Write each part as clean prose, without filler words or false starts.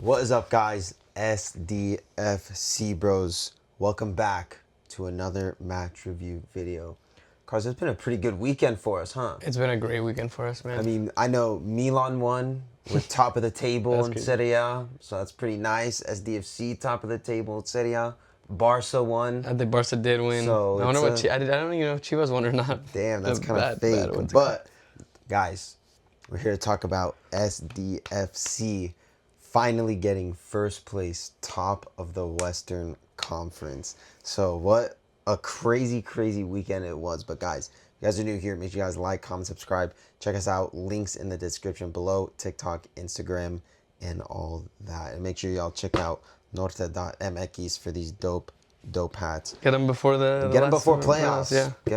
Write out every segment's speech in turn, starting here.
What is up, guys? SDFC bros. Welcome back to another match review video. Cause it's been a pretty good weekend for us, huh? It's been a great weekend for us, man. I mean, I know Milan won. We're top of the table in crazy. Serie A, so that's pretty nice. SDFC top of the table in Serie A. Barca won. I think Barca did win. So I wonder it's what I don't even know if Chivas won or not. Damn, that's The kind of fake. what's it called? But guys, we're here to talk about SDFC finally getting first place, top of the Western Conference. So what a crazy, crazy weekend it was. But guys, if you guys are new here, make sure you guys like, comment, subscribe. Check us out. Links in the description below. TikTok, Instagram, and all that. And make sure y'all check out norte.mx for these dope hats. Get them before the Get them last before playoffs, playoffs. yeah. Get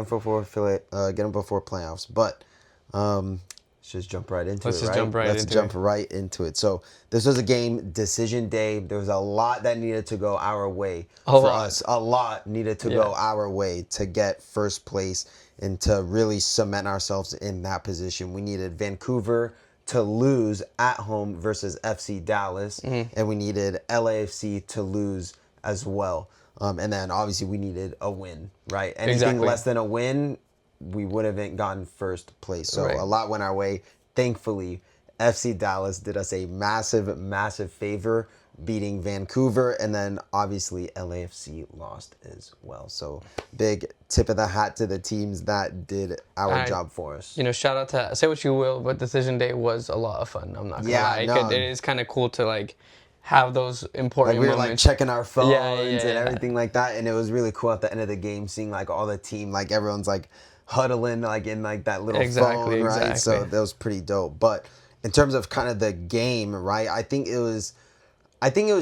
them before playoffs. But let's just jump right into it. Let's jump right into it. So this was a game decision day. There was a lot that needed to go our way us. A lot needed to go our way to get first place and to really cement ourselves in that position. We needed Vancouver to lose at home versus FC Dallas, and we needed LAFC to lose as well. And then obviously we needed a win, right? Anything less than a win, we would have gotten first place. So a lot went our way. Thankfully, FC Dallas did us a massive, massive favor, beating Vancouver, and then obviously LAFC lost as well. So big tip of the hat to the teams that did our job for us. You know, shout out to, say what you will, but decision day was a lot of fun. I'm not gonna lie. It is kind of cool to like have those important we were moments. like checking our phones and everything like that, and it was really cool at the end of the game seeing like all the team, like everyone's like huddling like in like that little phone, right? So that was pretty dope. But in terms of kind of the game, right, I think it was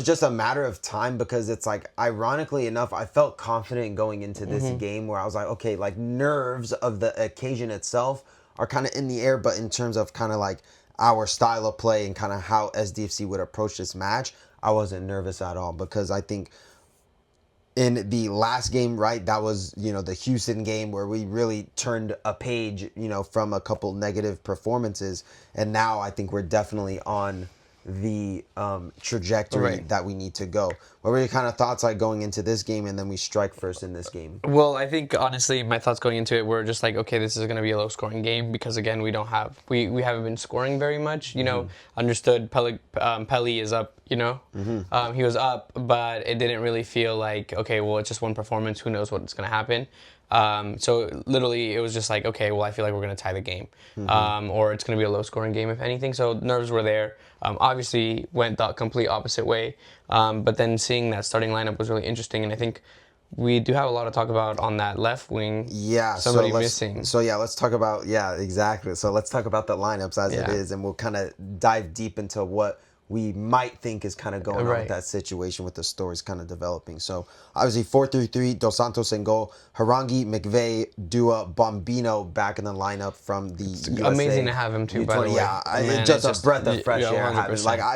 just a matter of time, because it's like, ironically enough, I felt confident going into this game where I was like, okay, like nerves of the occasion itself are kind of in the air, but in terms of kind of like our style of play and kind of how SDFC would approach this match, I wasn't nervous at all, because I think in the last game, right, that was, the Houston game where we really turned a page, from a couple negative performances. And now I think we're definitely on the trajectory that we need to go. What were your kind of thoughts like going into this game, and then we strike first in this game? Well, I think honestly my thoughts going into it were just like, okay, this is going to be a low scoring game, because again we haven't been scoring very much. Understood Pelly is up. He was up, but it didn't really feel like, okay, well, it's just one performance, who knows what's going to happen. So literally it was just like, okay, well, I feel like we're going to tie the game, or it's going to be a low scoring game if anything. So nerves were there. Obviously went the complete opposite way. But then seeing that starting lineup was really interesting. And I think we do have a lot to talk about on that left wing. Yeah. Somebody missing. So let's talk about, exactly. So let's talk about the lineups as it is, and we'll kind of dive deep into what we might think is kind of going on with that situation, with the stories kind of developing. So obviously 4-3-3, Dos Santos in goal, Harangi, McVeigh, Dua, Bombino back in the lineup from the USA. Amazing to have him too, by the way. Yeah, it's just a breath of fresh air.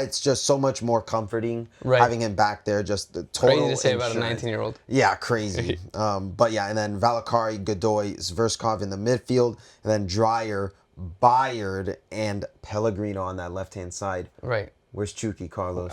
It's just so much more comforting having him back there. Just the total crazy to say insurance. About a 19-year-old. Yeah, crazy. But yeah, and then Valakari, Godoy, Zverskov in the midfield, and then Dreyer, Bayard, and Pellegrino on that left-hand side. Right. Where's Chucky, Carlos?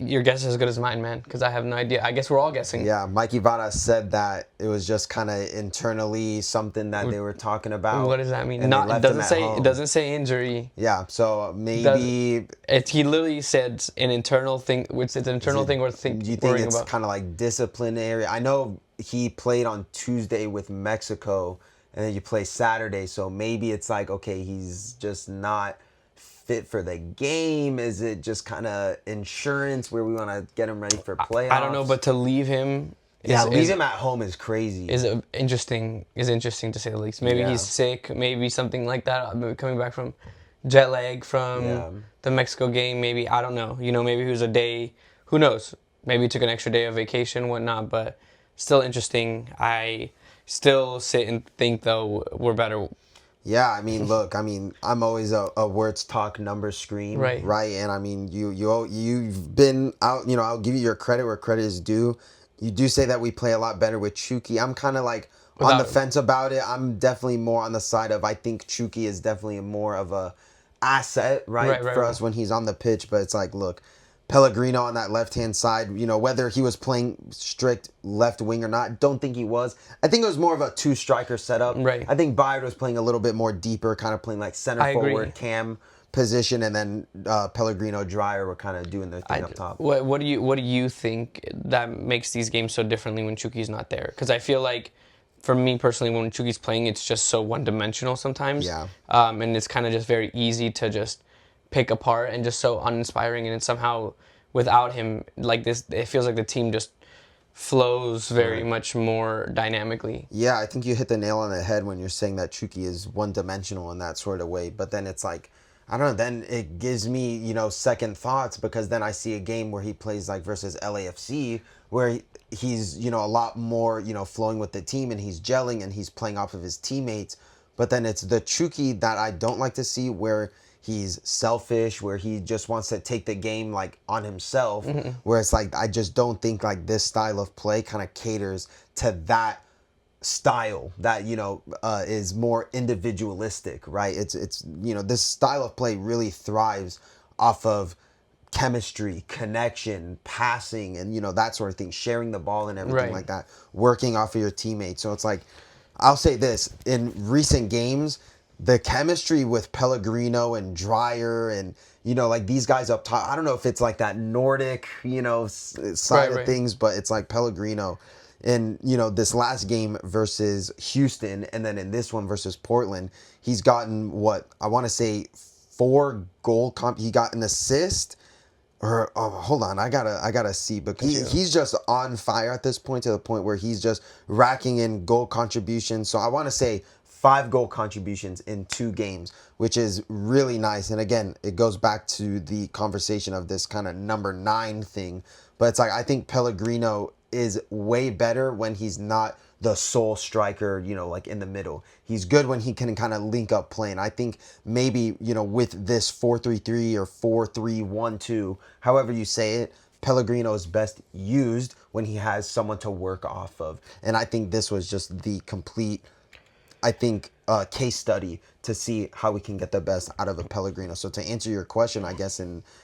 Your guess is as good as mine, man, because I have no idea. I guess we're all guessing. Yeah, Mikey Vada said that it was just kind of internally something that they were talking about. What does that mean? It doesn't say injury. Yeah, so maybe he literally said an internal thing. It's an internal thing. Do you think it's kind of like disciplinary? I know he played on Tuesday with Mexico, and then you play Saturday, so maybe it's like, okay, he's just not fit for the game. Is it just kind of insurance where we want to get him ready for playoffs? I don't know, but to leave him, leave him at home is crazy. Is interesting to say the least. Maybe he's sick. Maybe something like that. Maybe coming back from jet lag from the Mexico game. Maybe, I don't know. Maybe he was a day. Who knows? Maybe he took an extra day of vacation, whatnot. But still interesting. I still sit and think though we're better. Yeah, I mean, look, I'm always a words talk, numbers scream, right? And I mean, you've been out. I'll give you your credit where credit is due. You do say that we play a lot better with Chucky. I'm kind of like on the fence about it. I'm definitely more on the side of, I think Chucky is definitely more of a asset, right, for us when he's on the pitch. But it's like, look, Pellegrino on that left-hand side, whether he was playing strict left wing or not, don't think he was. I think it was more of a two-striker setup. Right. I think Bayard was playing a little bit more deeper, kind of playing like center forward, cam position, and then Pellegrino, Dreyer were kind of doing their thing up top. What do you think that makes these games so differently when Chuki's not there? Because I feel like, for me personally, when Chuki's playing, it's just so one-dimensional sometimes. Yeah. And it's kind of just very easy to just pick apart and just so uninspiring. And it's somehow, without him, like this, it feels like the team just flows very much more dynamically. Yeah, I think you hit the nail on the head when you're saying that Chuki is one-dimensional in that sort of way. But then it's like, I don't know, then it gives me, second thoughts, because then I see a game where he plays like versus LAFC where he's, a lot more, flowing with the team and he's gelling and he's playing off of his teammates. But then it's the Chuki that I don't like to see, where he's selfish, where he just wants to take the game like on himself, where it's like, I just don't think like this style of play kind of caters to that style that is more individualistic, right? It's this style of play really thrives off of chemistry, connection, passing, and that sort of thing, sharing the ball and everything like that, working off of your teammates. So it's like, I'll say this, in recent games, the chemistry with Pellegrino and Dreyer and like these guys up top, I don't know if it's like that Nordic side of things, but it's like Pellegrino in this last game versus Houston, and then in this one versus Portland, he's gotten what I want to say 4 goal he got an assist, or hold on, I gotta see, but he's just on fire at this point, to the point where he's just racking in goal contributions. So I want to say 5 goal contributions in 2 games, which is really nice. And again, it goes back to the conversation of this kind of number 9 thing, but it's like, I think Pellegrino is way better when he's not the sole striker, like in the middle. He's good when he can kind of link up playing. I think maybe, with this 4-3-3 or 4-3-1-2, however you say it, Pellegrino is best used when he has someone to work off of. And I think this was just the complete, case study to see how we can get the best out of a Pellegrino. So to answer your question, I guess, about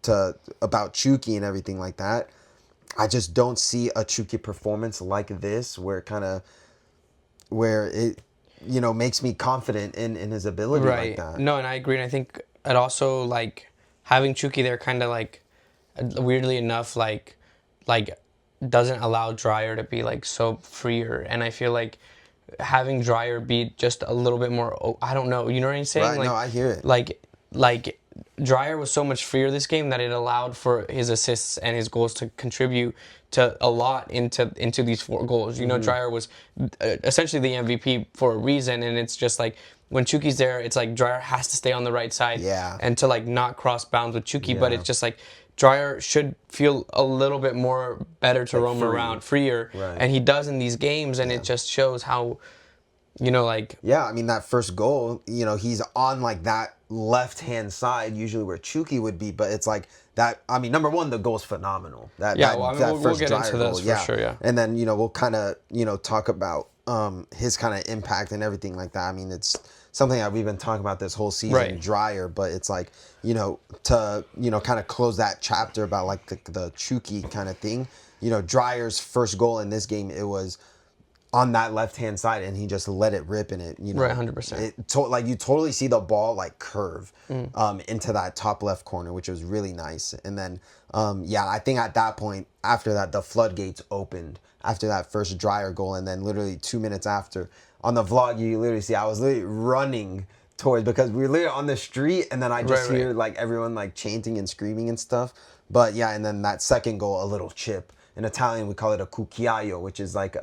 Chuki and everything like that, I just don't see a Chuki performance like this, where it makes me confident in his ability like that. No, and I agree. And I think it also, like, having Chuki there kind of like, weirdly enough, like doesn't allow Dreyer to be like so freer. And I feel like having Dreyer be just a little bit more, I don't know, you know what I'm saying? Right, like, no, I hear it. Like Dreyer was so much freer this game that it allowed for his assists and his goals to contribute to a lot into these 4 goals. Dreyer was essentially the MVP for a reason, and it's just like, when Chuki's there, it's like Dreyer has to stay on the right side and to like not cross bounds with Chuki, but it's just like Dreyer should feel a little bit more better to roam around, freer, and he does in these games, and it just shows how, that first goal, he's on like that left-hand side, usually where Chuki would be, but it's like that, number one, the goal's phenomenal. We'll get into this for sure, And then, we'll kind of, talk about his kind of impact and everything like that. It's something that we've been talking about this whole season, Dreyer, but it's like, to, kind of close that chapter about like the Chuki kind of thing, Dreyer's first goal in this game, it was on that left-hand side, and he just let it rip in it. Right, 100%. Like you totally see the ball like curve into that top left corner, which was really nice. And then, I think at that point, after that, the floodgates opened after that first Dreyer goal, and then literally 2 minutes after, on the vlog, you literally see I was literally running towards, because we were literally on the street, and then I just hear like everyone like chanting and screaming and stuff. But yeah, and then that second goal, a little chip. In Italian, we call it a cucchiaio, which is like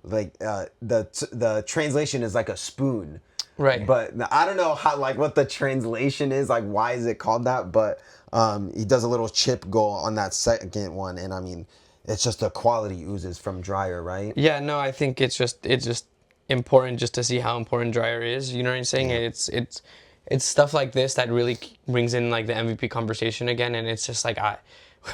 the translation is like a spoon, but I don't know how, like, what the translation is, like, why is it called that, but he does a little chip goal on that second one, and it's just the quality oozes from Dreyer, right? Yeah, no, I think it's just important just to see how important Dreyer is, you know what I'm saying? It's stuff like this that really brings in like the MVP conversation again, and it's just like, I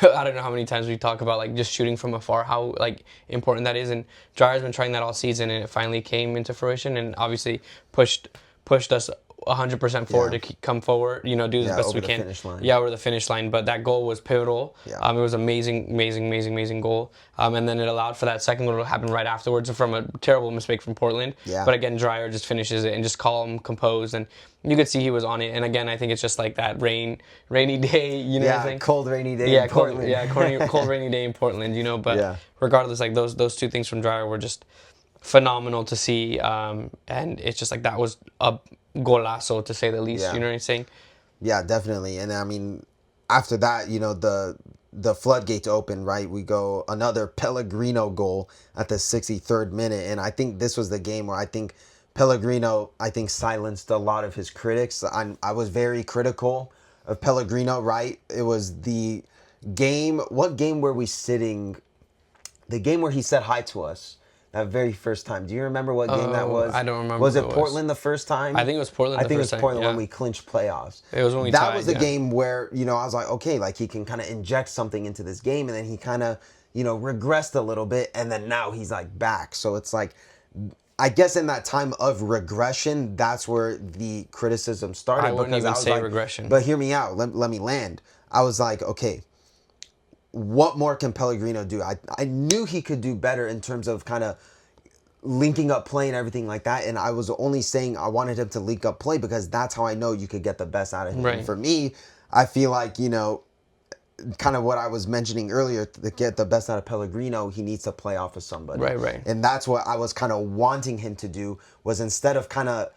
don't know how many times we talk about like just shooting from afar, how like important that is, and Dreyer's been trying that all season, and it finally came into fruition, and obviously pushed us 100% forward to come forward, do the best we can. Finish line. Yeah, over the finish line. But that goal was pivotal. Yeah. It was amazing goal. And then it allowed for that second goal to happen right afterwards from a terrible mistake from Portland. Yeah. But again, Dreyer just finishes it and just calm, composed, and you could see he was on it. And again, I think it's just like that rainy day, cold rainy day in Portland. Cold rainy day in Portland, But regardless, like those two things from Dreyer were just phenomenal to see, and it's just like that was a golazo to say the least. You know what I'm saying? Yeah, definitely. And I mean, after that, the floodgates open, right? We go another Pellegrino goal at the 63rd minute, and I think this was the game where I think Pellegrino silenced a lot of his critics. I was very critical of Pellegrino, right? It was the game. What game were we sitting? The game where he said hi to us. That very first time. Do you remember what game that was? I don't remember. Was it Portland the first time? I think it was Portland the first time. I think it was Portland when we clinched playoffs. It was when we tied. That was the game where, I was like, okay, like he can kind of inject something into this game, and then he kind of, regressed a little bit, and then now he's like back. So it's like, I guess in that time of regression, that's where the criticism started. I wouldn't even say regression. But hear me out. Let me land. I was like, okay, what more can Pellegrino do? I knew he could do better in terms of kind of linking up play and everything like that. And I was only saying I wanted him to link up play because that's how I know you could get the best out of him. Right. And for me, I feel like, kind of what I was mentioning earlier, to get the best out of Pellegrino, he needs to play off of somebody. Right. And that's what I was kind of wanting him to do, was instead of kind of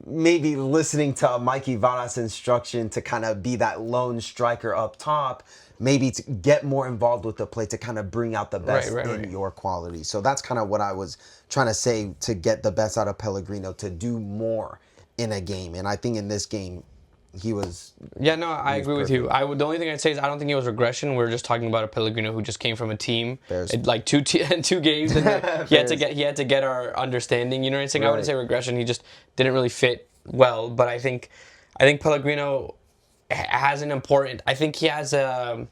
maybe listening to Mikey Varas' instruction to kind of be that lone striker up top, maybe to get more involved with the play to kind of bring out the best in your quality. So that's kind of what I was trying to say, to get the best out of Pellegrino, to do more in a game. And I think in this game, he was... Yeah, no, I agree with you. The only thing I'd say is I don't think it was regression. We were just talking about a Pellegrino who just came from a team, like two games, and he had to get our understanding. You know what I'm saying? Right. I wouldn't say regression. He just didn't really fit well. But I think Pellegrino has an important... I think he has a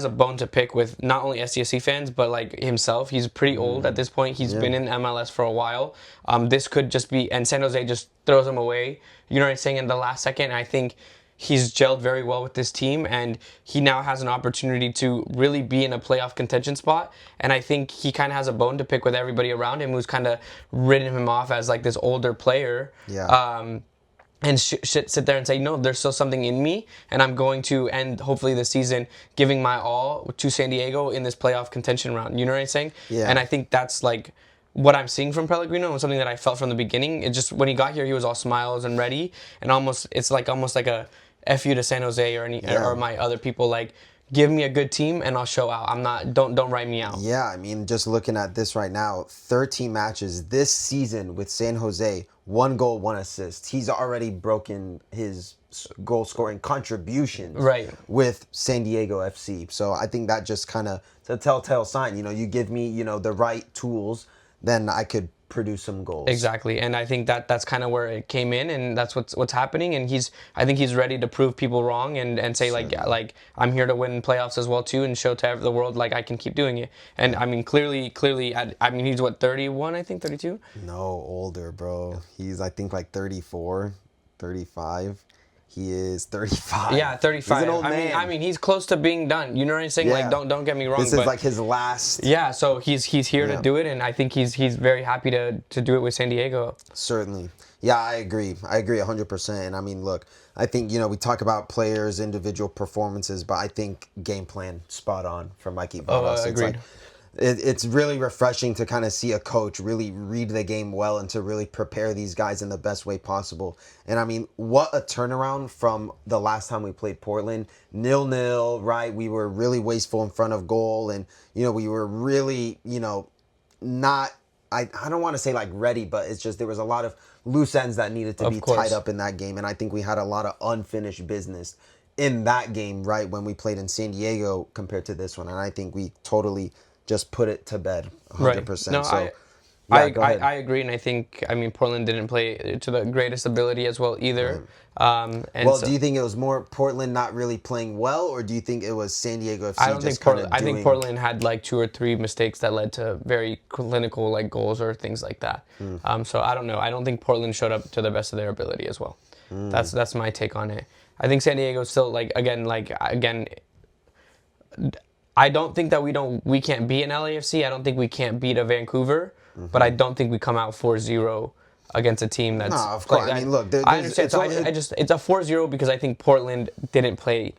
bone to pick with not only SDSC fans, but like himself. He's pretty old at this point. He's been in MLS for a while. This could just be, and San Jose just throws him away. You know what I'm saying? In the last second, I think he's gelled very well with this team, and he now has an opportunity to really be in a playoff contention spot. And I think he kind of has a bone to pick with everybody around him, who's kind of written him off as like this older player. Yeah. And sit there and say, no, there's still something in me, and I'm going to end, hopefully, the season giving my all to San Diego in this playoff contention round. You know what I'm saying? Yeah. And I think that's like what I'm seeing from Pellegrino, and something that I felt from the beginning. It just, when he got here, he was all smiles and ready, and almost like a F you to San Jose or my other people, like, give me a good team and I'll show out. Don't write me out. Yeah, I mean, just looking at this right now, 13 matches this season with San Jose, 1 goal, 1 assist. He's already broken his goal scoring contributions with San Diego FC. So I think that just kind of, it's a telltale sign. You give me, the right tools, then I could produce some goals. Exactly, and I think that's kind of where it came in, and that's what's happening. And I think he's ready to prove people wrong and say like I'm here to win playoffs as well too, and show to the world like I can keep doing it. And I mean clearly, I mean he's what, 31, I think 32. No, older, bro. He's I think like 34, 35. He is 35. Yeah, 35. He's an old man. I mean, he's close to being done. You know what I'm saying? Yeah. Like, don't get me wrong. This is like his last. Yeah, so he's here to do it, and I think he's very happy to do it with San Diego. Certainly. Yeah, I agree 100%. And I mean, look, I think, we talk about players, individual performances, but I think game plan spot on for Mikey Varas. Agreed. It's really refreshing to kind of see a coach really read the game well and to really prepare these guys in the best way possible. And I mean, what a turnaround from the last time we played Portland. 0-0, right? We were really wasteful in front of goal, and we were really, not, I don't want to say like ready, but it's just there was a lot of loose ends that needed to be tied up in that game. And I think we had a lot of unfinished business in that game, right, when we played in San Diego compared to this one. And I think we totally just put it to bed 100%. Right. No, Yeah, go ahead. I agree, and I mean Portland didn't play to the greatest ability as well either. And Well, so do you think it was more Portland not really playing well, or do you think it was San Diego I FC don't think just kind of I doing? think Portland had like 2 or 3 mistakes that led to very clinical like goals or things like that. So I don't know. I don't think Portland showed up to the best of their ability as well. That's my take on it. I think San Diego still again. I don't think that we can't beat an LAFC. I don't think we can't beat a Vancouver, but I don't think we come out 4-0 against a team that's. No, of course. I mean, look, I understand. So I just it's a 4-0 because I think Portland didn't play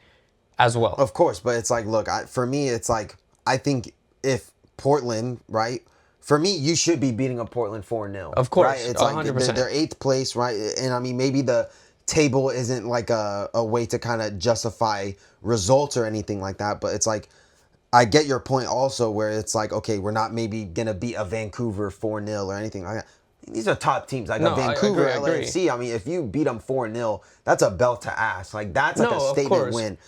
as well. Of course, but it's like, look, for me, it's like I think if Portland, right? For me, you should be beating a Portland 4-0. Of course, right? It's 100%. like they're 8th place, right? And I mean, maybe the table isn't like a way to kind of justify results or anything like that, but it's like I get your point also where it's like, okay, we're not maybe going to beat a Vancouver 4-0 or anything like that. These are top teams. Like a Vancouver LAFC, I mean, if you beat them 4-0, that's a belt to ass. Like, that's like a statement win.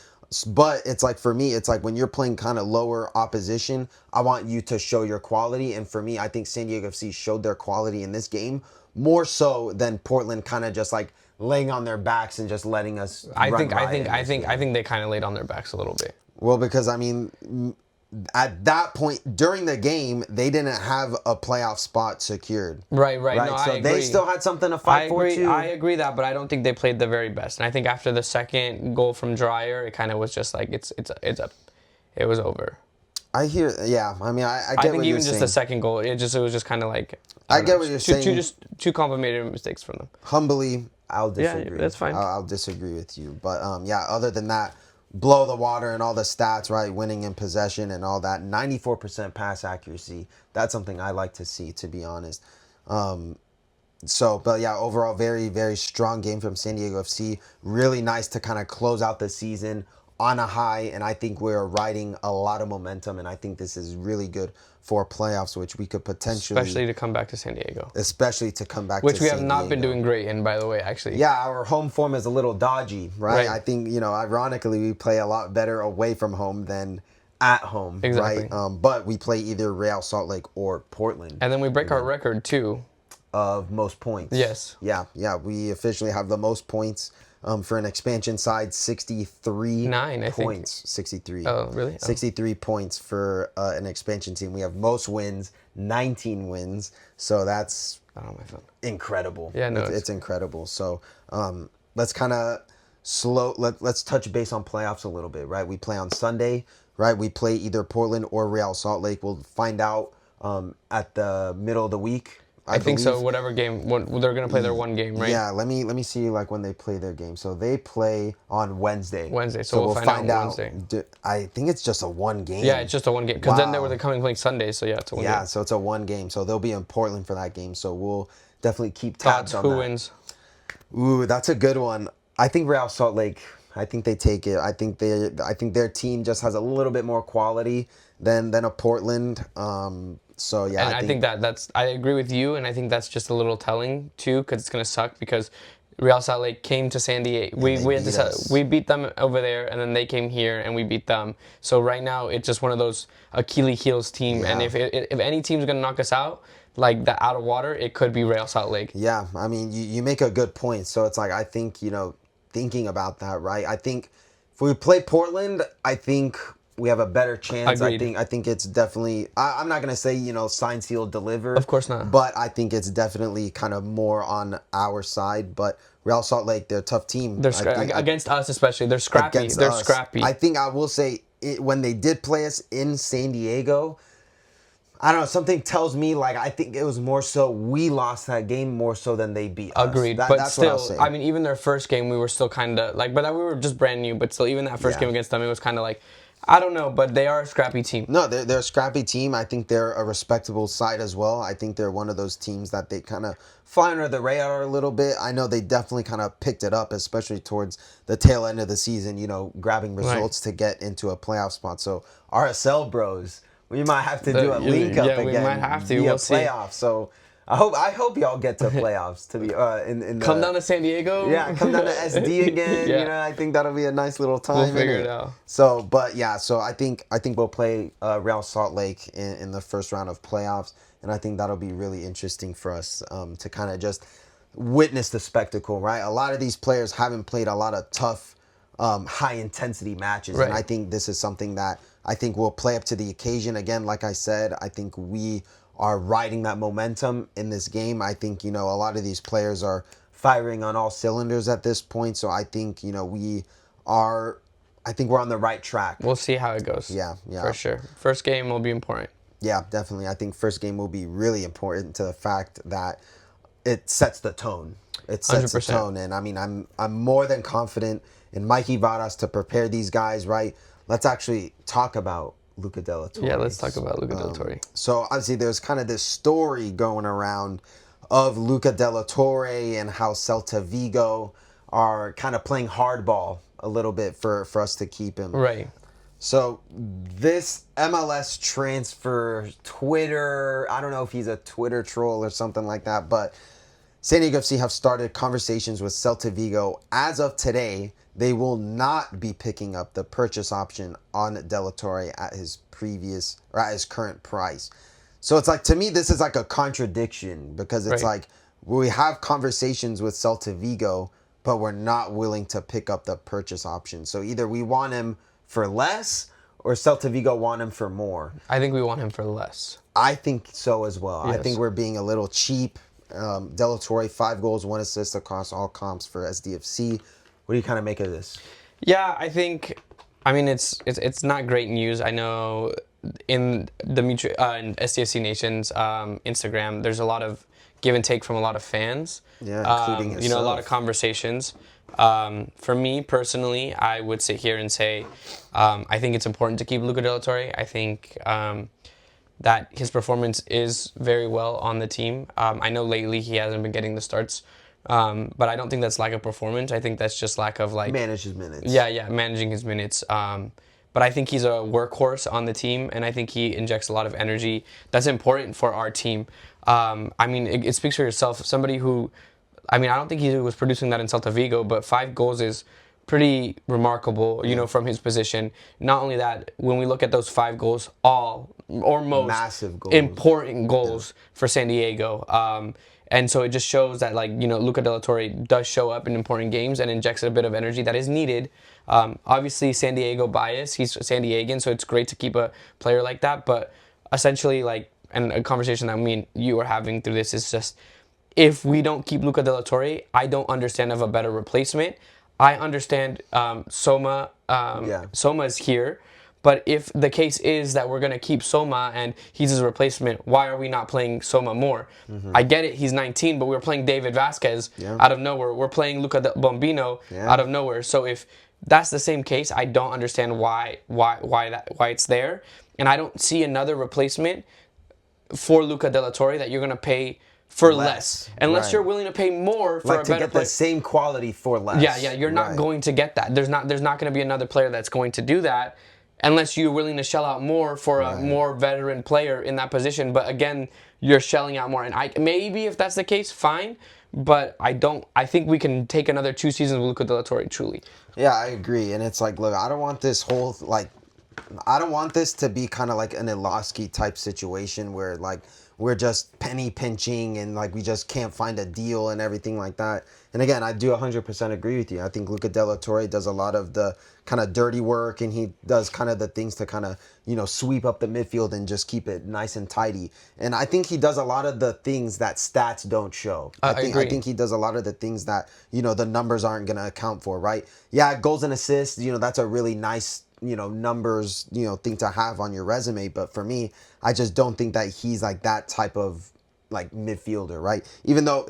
But it's like, for me, it's like when you're playing kind of lower opposition, I want you to show your quality. And for me, I think San Diego FC showed their quality in this game more so than Portland kind of just like laying on their backs and just letting us. I think they kind of laid on their backs a little bit. Well, because I mean, at that point during the game, they didn't have a playoff spot secured. Right. No, so they still had something to fight for too. I agree that, but I don't think they played the very best. And I think after the second goal from Dreyer, it kind of was just like it was over. I hear, yeah. I mean, I get. I think even just the second goal, it was just kind of like. I get what you're saying. Two complicated mistakes from them. Humbly, I'll disagree. Yeah, that's fine. I'll disagree with you, but yeah. Other than that. Blow the water and all the stats, right? Winning in possession and all that. 94% pass accuracy. That's something I like to see, to be honest. But yeah, overall, very, very strong game from San Diego FC. Really nice to kind of close out the season on a high. And I think we're riding a lot of momentum. And I think this is really good for playoffs, which we could potentially... Especially to come back to San Diego. Which we have not been doing great in, by the way, actually. Yeah, our home form is a little dodgy, right? I think, ironically, we play a lot better away from home than at home, exactly. Right? But we play either Real Salt Lake or Portland. And then we break our record, too. Of most points. Yes. Yeah. We officially have the most points. For an expansion side, 63 points. 63. Oh, really? 63 points for an expansion team. We have most wins, 19 wins. So that's incredible. Yeah, no, it's incredible. So let's kind of let's touch base on playoffs a little bit, right? We play on Sunday, right? We play either Portland or Real Salt Lake. We'll find out at the middle of the week. I think so. Whatever game, they're going to play their one game, right? Yeah. Let me see like when they play their game. So they play on Wednesday. So we'll find out Wednesday. I think it's just a one game. Yeah, it's just a one game because then they were coming playing Sunday. So yeah, it's a one game. Yeah, so it's a one game. So they'll be in Portland for that game. So we'll definitely keep tabs on that. Who wins? Ooh, that's a good one. I think Real Salt Lake. I think they take it. I think their team just has a little bit more quality than a Portland. So yeah, and I agree with you, and I think that's just a little telling too, because it's gonna suck because Real Salt Lake came to San Diego. We beat them over there, and then they came here, and we beat them. So right now, it's just one of those Achilles heels team, and if any team's gonna knock us out, like that out of water, it could be Real Salt Lake. Yeah, I mean, you make a good point. So it's like I think thinking about that, right? I think if we play Portland, I think we have a better chance. Agreed. I think it's definitely. I'm not gonna say sign, seal, deliver. Of course not. But I think it's definitely kind of more on our side. But Real Salt Lake, they're a tough team. Against us, especially. They're scrappy. Scrappy. I think I will say when they did play us in San Diego, I don't know. Something tells me I think it was more so we lost that game more so than they beat us. Agreed. But still, I mean, even their first game, we were still kind of but we were just brand new. But still, even that first game against them, it was kind of I don't know, but they are a scrappy team. No, they're a scrappy team. I think they're a respectable side as well. I think they're one of those teams that they kind of fly under the radar a little bit. I know they definitely kind of picked it up, especially towards the tail end of the season, grabbing results to get into a playoff spot. So RSL bros, we might have to do a link up again. We might have to. We'll playoff. See. So I hope y'all get to playoffs to be in the Come down to San Diego. Yeah, come down to SD again. Yeah. You know, I think that'll be a nice little time. We'll figure it out. So, but yeah, so I think we'll play Real Salt Lake in the first round of playoffs, and I think that'll be really interesting for us to kind of just witness the spectacle. Right, a lot of these players haven't played a lot of tough, high intensity matches, Right. and I think this is something that I think will play up to the occasion. Again, like I said, I think we are riding that momentum in this game. I think, a lot of these players are firing on all cylinders at this point. So I think, I think we're on the right track. We'll see how it goes. Yeah. For sure. First game will be important. Yeah, definitely. I think first game will be really important to the fact that it sets the tone. It sets 100%. The tone. And I mean, I'm more than confident in Mikey Varas to prepare these guys, right? Let's actually talk about Luca de la Torre. Yeah, let's talk about Luca de la Torre. So obviously there's kind of this story going around of Luca de la Torre and how Celta Vigo are kind of playing hardball a little bit for us to keep him. Right. So this MLS transfer Twitter, I don't know if he's a Twitter troll or something like that, but San Diego FC have started conversations with Celta Vigo. As of today, they will not be picking up the purchase option on De La Torre at his current price. So it's like, to me, this is like a contradiction because it's like we have conversations with Celta Vigo, but we're not willing to pick up the purchase option. So either we want him for less or Celta Vigo want him for more. I think we want him for less. I think so as well. Yes. I think we're being a little cheap. De La Torre, 5 goals, 1 assist across all comps for SDFC. What do you kind of make of this? Yeah, I mean, it's not great news. I know in the in SDFC Nation's Instagram, there's a lot of give and take from a lot of fans. Yeah, including yourself. A lot of conversations. For me personally, I would sit here and say, I think it's important to keep Luca de la Torre. I think that his performance is very well on the team. I know lately he hasn't been getting the starts. But I don't think that's lack of performance. I think that's just lack of manage his minutes. Yeah, managing his minutes. But I think he's a workhorse on the team, and I think he injects a lot of energy that's important for our team. I mean, it speaks for yourself. Somebody who, I don't think he was producing that in Celta Vigo, but 5 goals is pretty remarkable, from his position. Not only that, when we look at those 5 goals, all or most massive goals. Important goals for San Diego. And so it just shows that, Luca de la Torre does show up in important games and injects a bit of energy that is needed. Obviously, San Diego bias. He's San Diegan, so it's great to keep a player like that. But essentially, and a conversation that me and you are having through this is just, if we don't keep Luca de la Torre, I don't understand of a better replacement. I understand Soma. Soma is here. But if the case is that we're going to keep Soma and he's his replacement, why are we not playing Soma more? Mm-hmm. I get it, he's 19, but we were playing David Vasquez out of nowhere. We're playing Luca Bombino out of nowhere. So if that's the same case, I don't understand why it's there. And I don't see another replacement for Luca de la Torre that you're going to pay for less. Unless you're willing to pay more for a better player. To get the same quality for less. Yeah, you're not going to get that. There's not going to be another player that's going to do that. Unless you're willing to shell out more for a more veteran player in that position. But again, you're shelling out more. And maybe if that's the case, fine. But I think we can take another 2 seasons with Luca de la Torre, truly. Yeah, I agree. And it's like, look, I don't want this to be kind of like an Iloski type situation where we're just penny pinching and we just can't find a deal and everything like that. And again, I do 100% agree with you. I think Luca de la Torre does a lot of the kind of dirty work, and he does kind of the things to kind of, sweep up the midfield and just keep it nice and tidy. And I think he does a lot of the things that stats don't show. I think he does a lot of the things that, the numbers aren't going to account for, right? Yeah, goals and assists, that's a really nice numbers, thing to have on your resume. But for me, I just don't think that he's that type of midfielder, right? Even though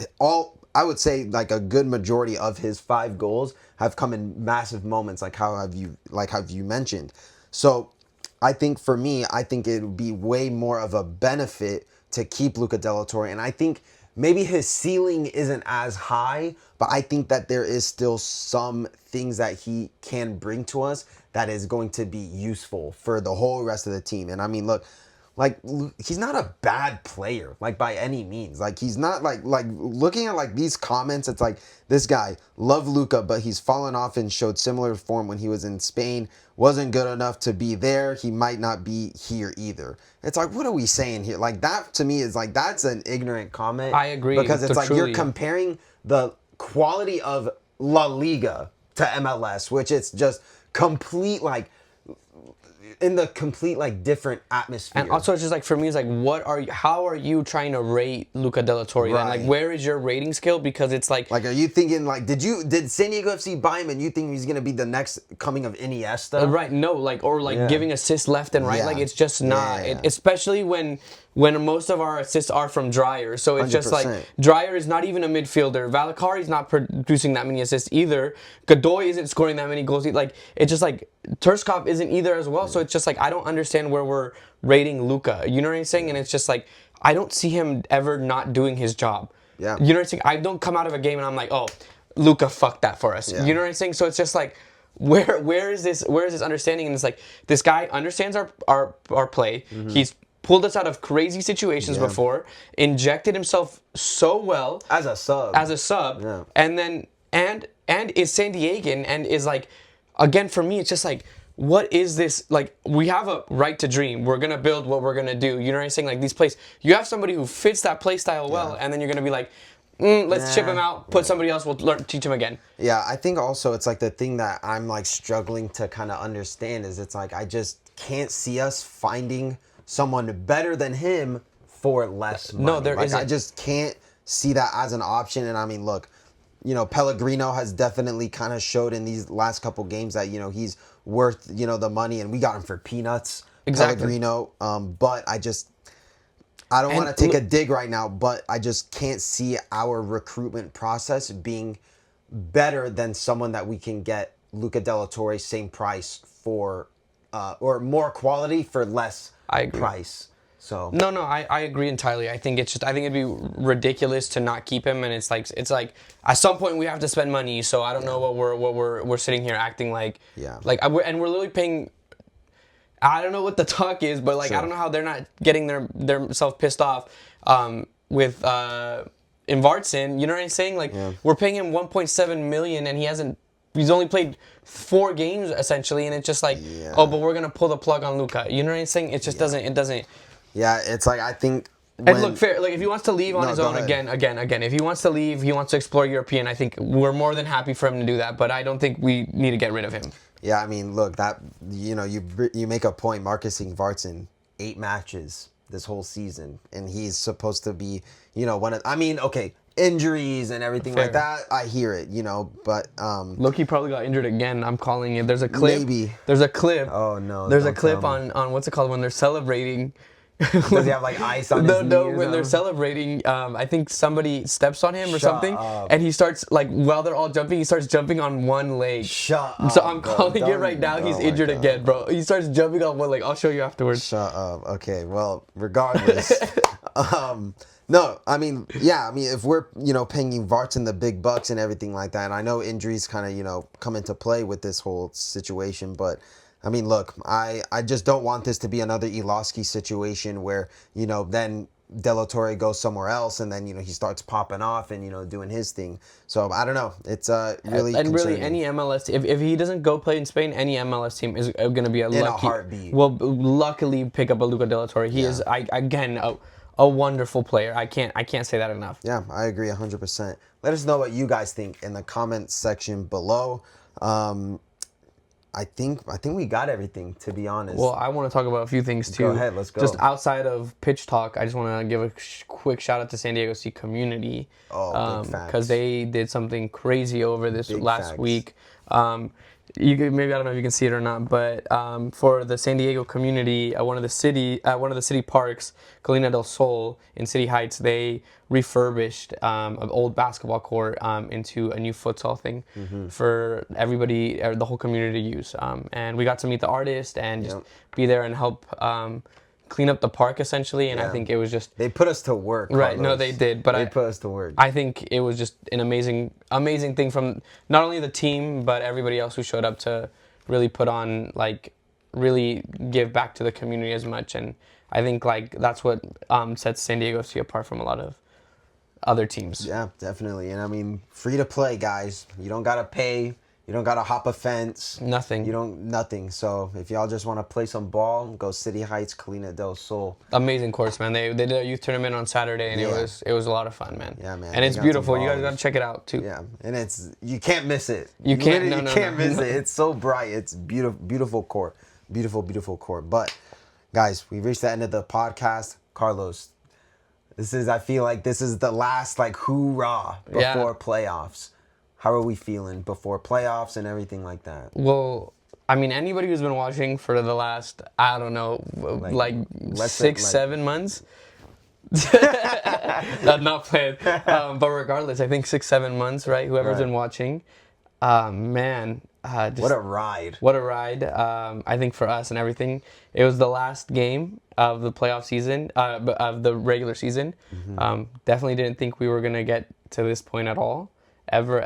I would say a good majority of his 5 goals have come in massive moments, like how you mentioned. So I think for me, it would be way more of a benefit to keep Luca de la Torre. And I think maybe his ceiling isn't as high, but I think that there is still some things that he can bring to us that is going to be useful for the whole rest of the team. And look, like he's not a bad player, like by any means. Like he's not like looking at like these comments, it's like this guy, love Luka, but he's fallen off and showed similar form when he was in Spain. Wasn't good enough to be there. He might not be here either. It's like, what are we saying here? Like that to me is like, that's an ignorant comment. I agree. Because it's like you're comparing the quality of La Liga to MLS, which it's just complete like in the complete like different atmosphere. And also, it's just like for me, it's like, how are you trying to rate Luca de la Torre? Right. Then? Like, where is your rating scale? Because it's like, are you thinking like, did San Diego FC buy him and you think he's gonna be the next coming of Iniesta? Right. No. Like, or like giving assists left and right. Yeah. Like, it's just not. Especially when most of our assists are from Dreyer. So it's 100%. Just like Dreyer is not even a midfielder. Valakari's not producing that many assists either. Godoy isn't scoring that many goals. Like, it's just like Terskov isn't either as well. So it's just like, I don't understand where we're rating Luka. You know what I'm saying? And it's just like, I don't see him ever not doing his job. Yeah. You know what I'm saying? I don't come out of a game and I'm like, oh, Luka fucked that for us. Yeah. You know what I'm saying? So it's just like, where is this understanding? And it's like, this guy understands our play. Mm-hmm. He's pulled us out of crazy situations before, injected himself so well as a sub, and then and is San Diegan and is like, again, for me, it's just like, what is this? Like, we have a right to dream. We're gonna build what we're gonna do. You know what I'm saying? Like, these plays, you have somebody who fits that play style well, and then you're gonna be like, let's chip him out, put somebody else, we'll teach him again. Yeah, I think also it's like the thing that I'm like struggling to kind of understand is it's like, I just can't see us finding someone better than him for less money. No, there isn't. I just can't see that as an option. And I mean, look, Pellegrino has definitely kind of showed in these last couple games that, he's worth, the money, and we got him for peanuts. Exactly. Pellegrino. But I don't want to take a dig right now, but I just can't see our recruitment process being better than someone that we can get Luca de la Torre, same price for, or more quality for less price. So no, I agree entirely. I think it'd be ridiculous to not keep him, and it's like at some point we have to spend money. So I don't know what we're sitting here acting like. Yeah. Like we're literally paying. I don't know what the talk is, but like I don't know how they're not getting themselves pissed off with Invartson. You know what I'm saying? Like we're paying him 1.7 million, and he's only played 4 games essentially, and it's just like, oh, but we're gonna pull the plug on Luka. You know what I'm saying? It just doesn't. Yeah, it's like I think. And look, fair. Like if he wants to leave on his own, again. If he wants to leave, he wants to explore European. I think we're more than happy for him to do that. But I don't think we need to get rid of him. Yeah, I mean, look, that you make a point. Marcus Ingvartsen, 8 matches this whole season, and he's supposed to be, one of. I mean, okay. Injuries and everything like that, I hear it, but look, he probably got injured again. I'm calling it. There's a clip. Maybe. There's a clip. Oh no. There's a clip on what's it called when they're celebrating. Does he have like ice on his knee? No, when they're celebrating, I think somebody steps on him or something, and he starts like while they're all jumping, he starts jumping on one leg. Shut up. So I'm calling it right now. He's injured again, bro. He starts jumping on one leg. I'll show you afterwards. Shut up. Okay. Well, regardless. No, I mean, if we're, paying Vartan the big bucks and everything like that, and I know injuries kind of, come into play with this whole situation, but, I mean, look, I just don't want this to be another Iloski situation where, then De La Torre goes somewhere else and then, he starts popping off and, doing his thing. So, I don't know. It's really And really, any MLS, if he doesn't go play in Spain, any MLS team is going to be in a heartbeat. Will luckily pick up a Luca De La Torre. He is, again, a wonderful player. I can't say that enough. Yeah, I agree 100%. Let us know what you guys think in the comments section below. I think we got everything, to be honest. Well, I want to talk about a few things too. Go ahead, let's go. Just outside of pitch talk, I just want to give a quick shout out to San Diego City community. Oh, big facts. Because they did something crazy over this last week. Maybe I don't know if you can see it or not, but for the San Diego community, one of the city parks, Colina del Sol in City Heights, they refurbished an old basketball court into a new futsal thing for everybody, the whole community to use. And we got to meet the artist and just be there and help clean up the park essentially, and I think it was just they put us to work. Right? Carlos. No, they did, but they put us to work. I think it was just an amazing thing from not only the team but everybody else who showed up to really put on really give back to the community as much, and I think like that's what sets San Diego FC apart from a lot of other teams. Yeah, definitely. And I mean, free to play, guys. You don't gotta pay. You don't gotta hop a fence. Nothing. Nothing. So if y'all just want to play some ball, go City Heights, Colina del Sol. Amazing course, man. They did a youth tournament on Saturday, and it was a lot of fun, man. Yeah, man. And it's beautiful. You guys gotta check it out too. Yeah, and you can't miss it. You can't. You can't miss it. It's so bright. It's beautiful court. Beautiful court. But guys, we've reached the end of the podcast. Carlos, I feel like this is the last like hoorah before playoffs. How are we feeling before playoffs and everything like that? Well, I mean, anybody who's been watching for the last, I don't know, like 7 months. Not playing. But regardless, I think 6-7 months, right? Whoever's been watching, man. What a ride. What a ride. I think for us and everything, it was the last game of the playoff season, of the regular season. Mm-hmm. Definitely didn't think we were going to get to this point at all. Ever.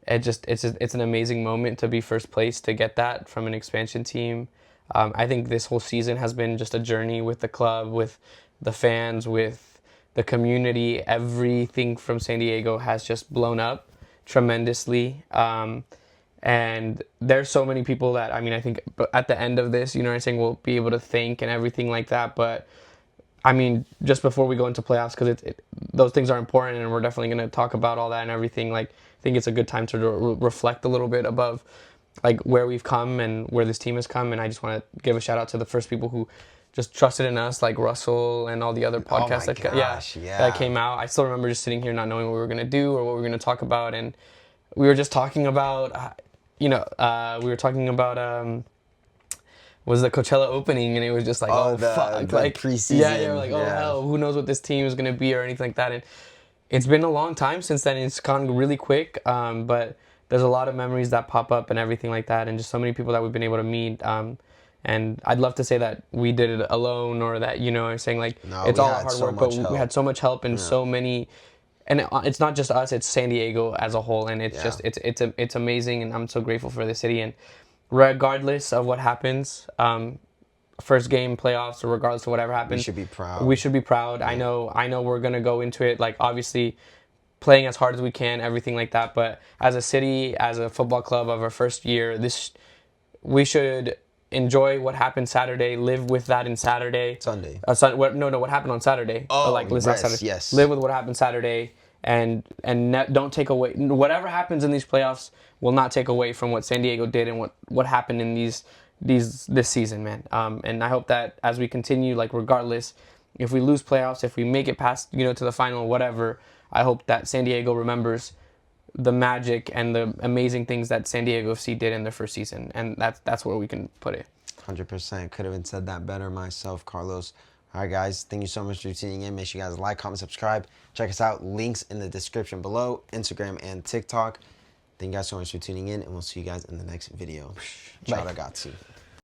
It's an amazing moment to be first place, to get that from an expansion team. I think this whole season has been just a journey with the club, with the fans, with the community. Everything from San Diego has just blown up tremendously. And there's so many people that, I mean, I think at the end of this, you know what I'm saying, we'll be able to thank and everything like that. But I mean, just before we go into playoffs, because those things are important, and we're definitely going to talk about all that and everything. Like, I think it's a good time to reflect a little bit above, like, where we've come and where this team has come. And I just want to give a shout out to the first people who just trusted in us, like Russell and all the other podcasts that came out. I still remember just sitting here not knowing what we were going to do or what we were going to talk about, and we were just talking about, was the Coachella opening, and it was just like, fuck. Like, preseason. Yeah, you're like, hell, who knows what this team is going to be or anything like that. And it's been a long time since then. It's gone really quick, but there's a lot of memories that pop up and everything like that, and just so many people that we've been able to meet. And I'd love to say that we did it alone, or that, you know, I'm saying, like, it's all hard work, but we had so much help and so many. And it's not just us; it's San Diego as a whole, and it's just it's amazing, and I'm so grateful for the city. And regardless of what happens, first game playoffs, or regardless of whatever happens, we should be proud. Yeah. I know we're gonna go into it, like, obviously playing as hard as we can, everything like that. But as a city, as a football club of our first year, we should enjoy what happened Saturday, live with that in Sunday. What happened on Saturday? Saturday. Yes. Live with what happened Saturday, and don't take away whatever happens in these playoffs. Will not take away from what San Diego did and what happened in this season, man. And I hope that as we continue, like, regardless, if we lose playoffs, if we make it past, to the final, whatever, I hope that San Diego remembers the magic and the amazing things that San Diego FC did in their first season, and that's where we can put it. 100%. Could have said that better myself, Carlos. All right, guys. Thank you so much for tuning in. Make sure you guys like, comment, subscribe. Check us out. Links in the description below, Instagram and TikTok. Thank you guys so much for tuning in, and we'll see you guys in the next video. Ciao, ragazzi.